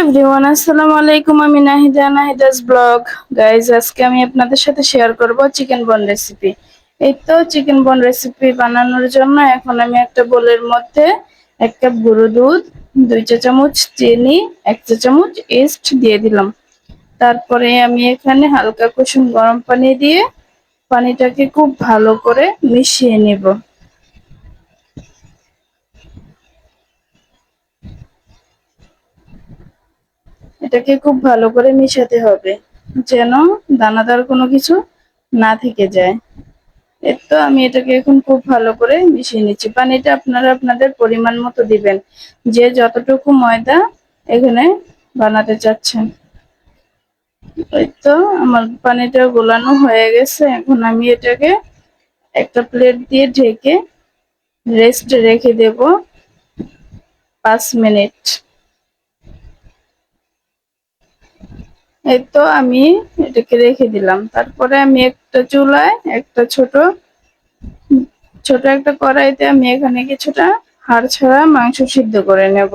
Everyone, আসসালামু আলাইকুম। আমি নাহিদা, নাহিদাস ব্লগ। গাইজ, আজকে আমি আপনাদের সাথে শেয়ার করব চিকেন বন রেসিপি। এই তো চিকেন বন রেসিপি বানানোর জন্য এখন আমি একটা বোলের মধ্যে 1 কাপ গুঁড়ো দুধ, 2 চা চামচ চিনি, 1 চা চামচ ইস্ট দিয়ে দিলাম। তারপরে আমি এখানে হালকা কুসুম গরম পানি দিয়ে পানিটাকে খুব ভালো করে মিশিয়ে নেব। এটাকে খুব ভালো করে মিশাতে হবে যেন দানাদার কোনো কিছু না থেকে যায়। এই তো আমি এটাকে এখন খুব ভালো করে মিশিয়ে নিচ্ছি। পানিটা আপনারা আপনাদের পরিমাণ মতো দিবেন, যে যতটুকু ময়দা এখানে বানাতে চাচ্ছেন। এই তো আমার পানিটা গোলানো হয়ে গেছে। এখন আমি এটাকে একটা প্লেট দিয়ে ঢেকে রেস্টে রেখে দেব 5 মিনিট। এই তো আমি এটাকে রেখে দিলাম। তারপরে আমি একটা চুলায় একটা ছোট ছোট একটা কড়াইতে আমি এখানে কিছুটা হাড় ছাড়া মাংস সিদ্ধ করে নেব।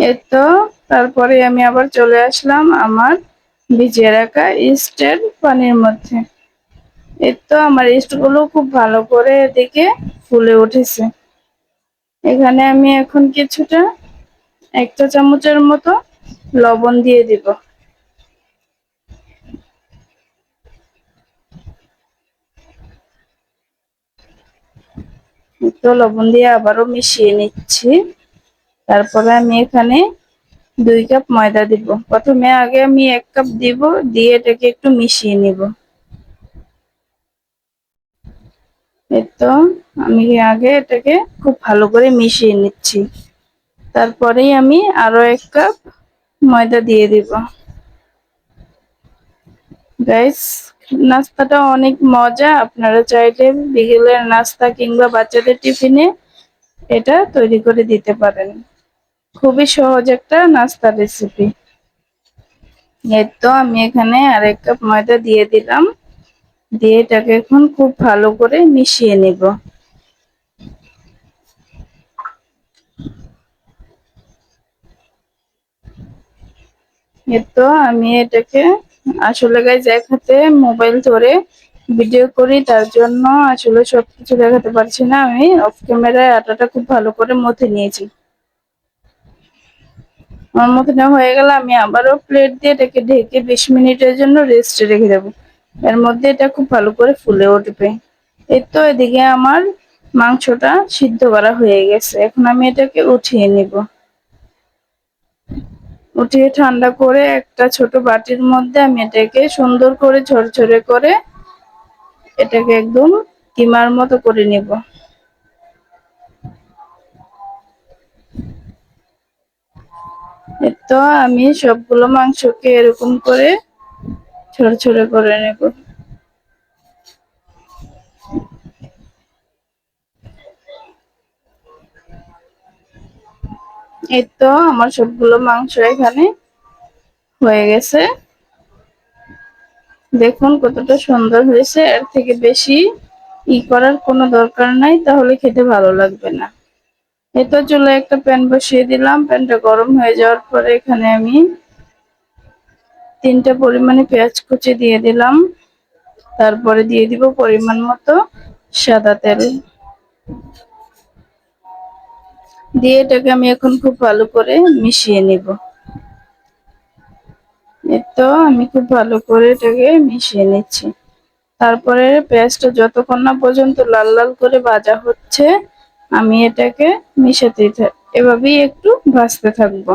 এই তো তারপরে আমি আবার চলে আসলাম আমার ভিজিয়ে রাখা ইস্টের পানির মধ্যে। এই তো আমার ইস্টগুলো খুব ভালো করে এদিকে ফুলে উঠেছে। এখানে আমি এখন কিছুটা 1 চা চামচের মতো লবণ দিয়ে দিব। তো লবণ দিয়ে আবারও মিশিয়ে নিচ্ছি। তারপরে আমি এখানে 2 কাপ ময়দা দিব। প্রথমে আগে আমি 1 কাপ দিব, দিয়ে এটাকে একটু মিশিয়ে নিব। এই তো আমি আগে এটাকে খুব ভালো করে মিশিয়ে নিচ্ছি। তারপরেই আমি আরো 1 কাপ ময়দা দিয়ে দিব। গাইস, নাস্তাটা অনেক মজা। আপনারা চাইলে বিকেলের নাস্তা কিংবা বাচ্চাদের টিফিনে এটা তৈরি করে দিতে পারেন। খুবই সহজ একটা নাস্তা রেসিপি। এই তো আমি এখানে আর 1 কাপ ময়দা দিয়ে দিলাম, দিয়ে এটাকে এখন খুব ভালো করে মিশিয়ে নিব। এই তো আমি এটাকে আসলে গাইস এক হাতে মোবাইল ধরে ভিডিও করি, তার জন্য আসলে সবকিছু দেখাতে পারছি না। আমি অফ ক্যামেরায় আটাটা খুব ভালো করে মথে নিয়েছি। আমার মতো নেওয়া হয়ে গেল, আমি আবারও প্লেট দিয়ে এটাকে ঢেকে 20 মিনিটের জন্য রেস্টে রেখে দেবো। এর মধ্যে এটা খুব ভালো করে ফুলে উঠবে। এই তো এদিকে আমার মাংসটা সিদ্ধ করা হয়ে গেছে। এখন আমি এটাকে উঠিয়ে নিব। উঠিয়ে ঠান্ডা করে একটা ছোট বাটির মধ্যে আমি এটাকে সুন্দর করে ঝরঝরে করে এটাকে একদম কিমার মতো করে নিব। এই তো আমি সবগুলো মাংসকে এরকম করে ঝরঝরে করে নেব। এই তো আমার সবগুলো মাংস এখানে হয়ে গেছে। দেখুন কতটা সুন্দর হয়েছে। এর থেকে বেশি করার কোনো দরকার নাই, তাহলে খেতে ভালো লাগবে না। এই তো চুলায় একটা প্যান বসিয়ে দিলাম। প্যানটা গরম হয়ে যাওয়ার পরে এখানে আমি 3টা পরিমাণে পেঁয়াজ কুচি দিয়ে দিলাম। তারপরে দিয়ে দিব পরিমাণ মতো সাদা তেল। দিয়ে এটাকে আমি এখন খুব ভালো করে মিশিয়ে নিব। এই তো আমি খুব ভালো করে এটাকে মিশিয়ে নিচ্ছি। তারপরে পেঁয়াজটা যতক্ষণ না পর্যন্ত লাল লাল করে ভাজা হচ্ছে, আমি এটাকে মিশাতে এভাবেই একটু ভাজতে থাকবো।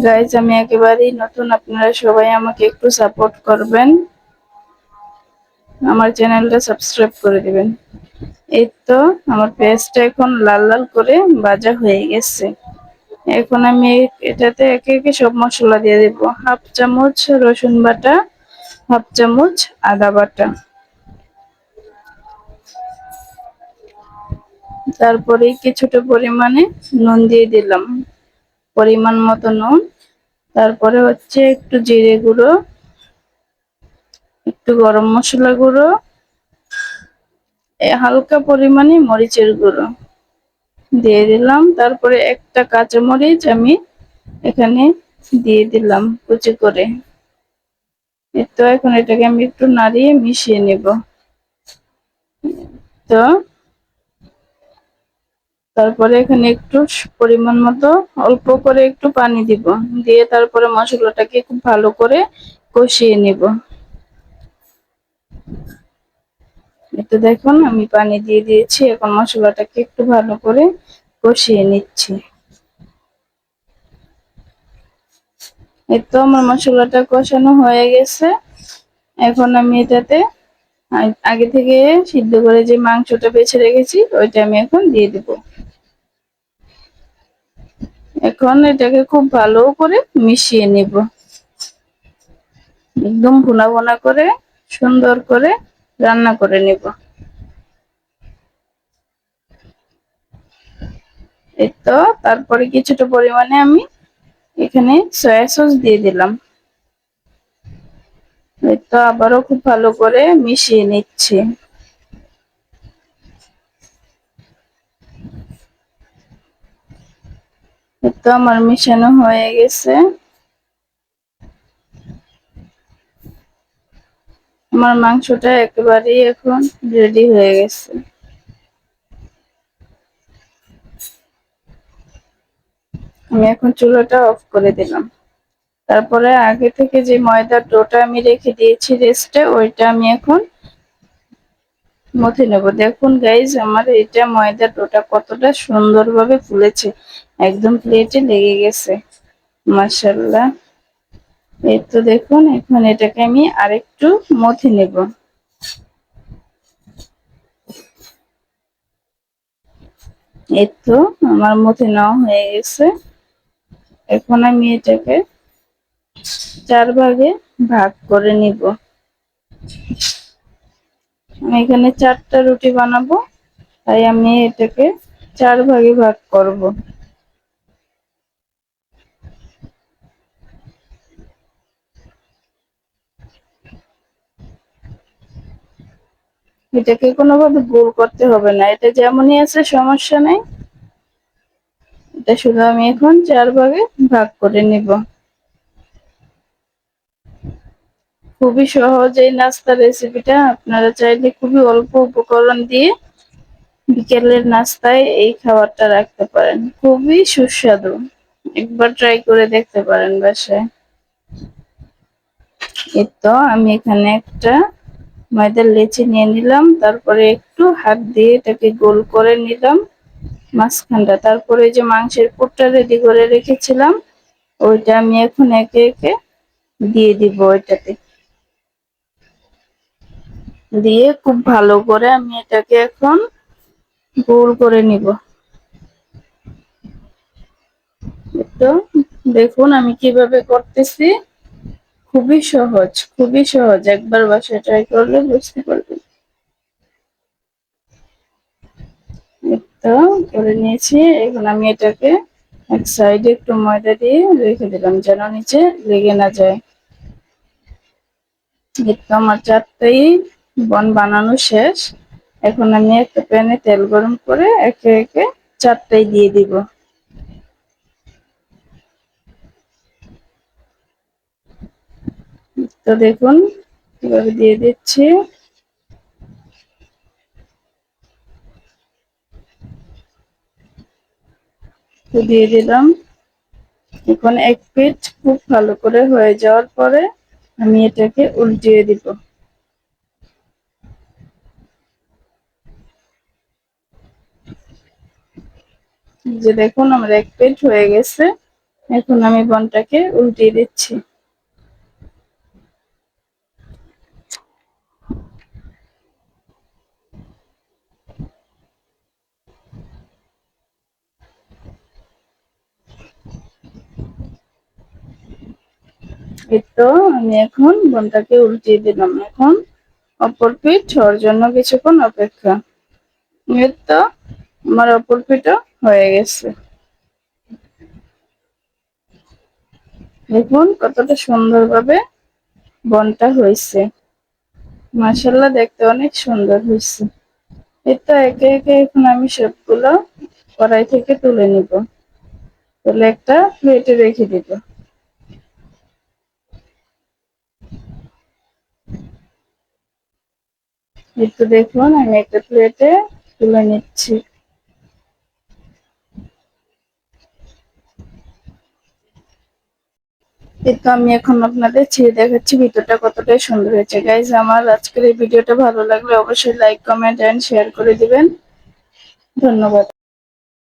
গাইজ, আমি একেবারেই নতুন, আপনারা সবাই আমাকে একটু সাপোর্ট করবেন, আমার চ্যানেলটা সাবস্ক্রাইব করে দিবেন। এই তো আমার পেঁয়াজটা এখন লাল লাল করে ভাজা হয়ে গেছে। এখন আমি এটাতে একে একে সব মশলা দিয়ে দেব। 1/2 চামচ রসুন বাটা, 1/2 চামচ আদা বাটা, তারপরে কিছুটা পরিমাণে নুন দিয়ে দিলাম, পরিমাণ মতো নুন। তারপরে হচ্ছে একটু জিরে গুঁড়ো, একটু গরম মশলা গুঁড়ো, হালকা পরিমাণে মরিচের গুঁড়ো দিয়ে দিলাম। তারপরে একটা কাঁচামরিচ আমি এখানে দিয়ে দিলাম কুচি করে। তো এখন এটাকে আমি একটু নাড়িয়ে মিশিয়ে নেব। তো তারপরে এখানে একটু পরিমাণ মতো অল্প করে একটু পানি দিব, দিয়ে তারপরে মশলাটাকে খুব ভালো করে কষিয়ে নিব। এটা দেখুন আমি পানি দিয়ে দিয়েছি, এখন মশলাটাকে একটু ভালো করে কষিয়ে নিচ্ছি। এই তো আমার মশলাটা কষানো হয়ে গেছে। এখন আমি এটাতে আগে থেকে সিদ্ধ করে যে মাংসটা বেছে রেখেছি ওইটা আমি এখন দিয়ে দিব। এখন এটাকে খুব ভালো করে মিশিয়ে নিব, একদম ভুনা ভুনা করে সুন্দর করে রান্না করে নিব। এই তো তারপরে কিছুটা পরিমাণে আমি এখানে সয়া সস দিয়ে দিলাম। এই তো আবারও খুব ভালো করে মিশিয়ে নিচ্ছি। এই তো আমার মিশানো হয়ে গেছে। আমার মাংসটা একেবারেই এখন রেডি হয়ে গেছে। আমি এখন চুলাটা অফ করে দিলাম। তারপরে আগে থেকে যে ময়দার ডোটা আমি রেখে দিয়েছি রেস্টে, ওইটা আমি এখন মথে নেব। দেখুন গাইজ আমার এটা ময়দার ডোটা কতটা সুন্দরভাবে ফুলেছে, একদম প্লেটে লেগে গেছে। মাশাআল্লাহ। এই তো দেখুন এখন এটাকে আমি আরেকটু মথে নেব। এই তো আমার মথে নেওয়া হয়ে গেছে। এখন আমি এটাকে 4 ভাগে ভাগ করে নিব। আমি এখানে 4টা রুটি বানাবো, তাই আমি এটাকে 4 ভাগে ভাগ করব। এটাকে কোনোভাবে গোল করতে হবে না, এটা যেমনই আছে সমস্যা নাই। এটা শুধু আমি এখন 4 ভাগে ভাগ করে নিব। খুবই সহজ এই নাস্তার রেসিপিটা, আপনারা চাইলে খুবই অল্প উপকরণ দিয়ে বিকেলের নাস্তায় এই খাবারটা রাখতে পারেন, খুবই সুস্বাদু। একবার ট্রাই করে দেখতে পারেন বাসায়। এই তো আমি এখানে একটা ময়দার লেচি নিয়ে নিলাম, তারপরে একটু হাত দিয়ে এটাকে গোল করে নিলাম মাঝখানটা। তারপরে যে মাংসের পুরটা রেডি করে রেখেছিলাম ওইটা আমি এখন একে একে দিয়ে দিব ওইটাতে। দিয়ে খুব ভালো করে আমি এটাকে এখন গোল করে নিব। তো দেখুন আমি কিভাবে করতেছি, খুবই সহজ, খুবই সহজ, একবার বাসায় ট্রাই করলে বুঝতে পারবেন। তো করে নিয়েছি, এখন আমি এটাকে এক সাইডে একটু ময়দা দিয়ে রেখে দিলাম যেন নিচে লেগে না যায়। তো আমার 4টাই বন বানানো শেষ। এখন আমি একটা প্যানে তেল গরম করে একে একে 4টাই দিয়ে দিব। তো দেখুন কিভাবে দিয়ে দিচ্ছি। তো দিয়ে দিলাম। এখন এক পিঠ খুব ভালো করে হয়ে যাওয়ার পরে আমি এটাকে উল্টিয়ে দিব। যে দেখুন আমার এক পিঠ হয়ে গেছে, এখন আমি বনটাকে উল্টিয়ে দিচ্ছি। এই তো আমি এখন বনটাকে উল্টিয়ে দিলাম। এখন অপর পিঠ হওয়ার জন্য কিছুক্ষণ অপেক্ষা। এই তো আমার অপর পিঠও হয়ে গেছে। দেখুন কতটা সুন্দরভাবে বনটা হয়েছে, মাশাআল্লাহ দেখতে অনেক সুন্দর হয়েছে। এই তো একে একে এখন আমি সবগুলো কড়াই থেকে তুলে নিব, তুলে একটা প্লেটে রেখে দিব। এই তো দেখুন আমি একটা প্লেটে তুলে নিচ্ছি। এই তো আমি এখন আপনাদের ছেড়ে দেখাচ্ছি ভিতরটা কতটাই সুন্দর হয়েছে। গাইজ, আমার আজকের এই ভিডিওটা ভালো লাগলে অবশ্যই লাইক, কমেন্ট এন্ড শেয়ার করে দিবেন। ধন্যবাদ।